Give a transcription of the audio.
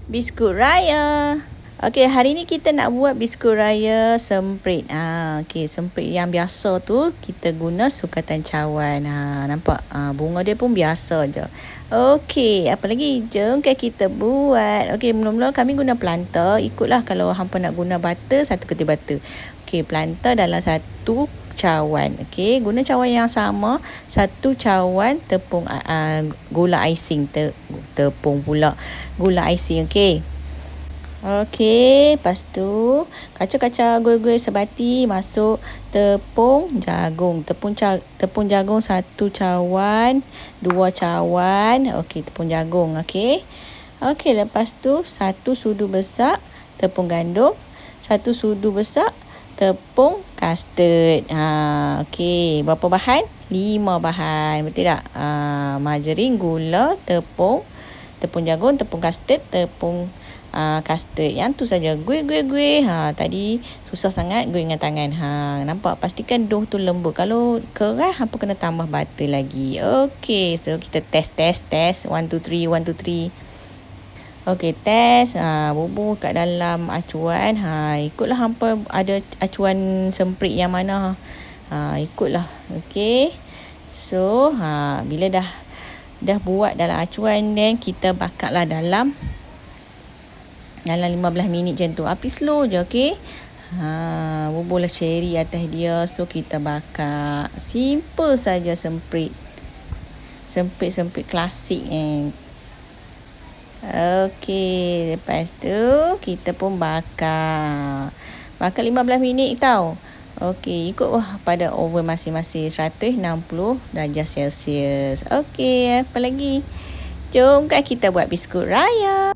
Biskut raya. Okey, hari ni kita nak buat biskut raya semprit. Okey, semprit yang biasa tu kita guna sukatan cawan. Nampak? Bunga dia pun biasa je. Okey, apa lagi? Jom kita buat. Okey, mula-mula kami guna planter. Ikutlah kalau hampa nak guna butter, satu keti butter. Okey, planter dalam satu cawan. Okey, guna cawan yang sama, satu cawan tepung gula icing, tepung pula gula icing. Okey. Okey, lepas tu kaca-kaca goi-goi sebati, masuk tepung jagung. Tepung jagung satu cawan, dua cawan. Okey, tepung jagung. Okey. Okey, lepas tu satu sudu besar tepung gandum, satu sudu besar tepung custard. Okey, berapa bahan? 5 bahan. Betul tak? Margarin, gula, tepung jagung, tepung custard, tepung custard. Yang tu saja. Gue. Tadi susah sangat gue dengan tangan. Nampak? Pastikan dough tu lembut. Kalau keras, apa kena tambah butter lagi. Okey, so kita test. 1 2 3. Okey, test. Bubuh kat dalam acuan. Ikutlah hampa ada acuan semprit yang mana. Ikutlah. Okey. So, bila dah buat dalam acuan, then kita bakarlah dalam 15 minit macam tu. Api slow je, okey. Bubuhlah cherry atas dia. So, kita bakar. Simple saja semprit. Semprit klasik Okey, lepas tu kita pun bakar 15 minit tau. Okey, ikut pada oven masing-masing, 160 darjah Celsius. Okey, apa lagi? Jom kita buat biskut raya.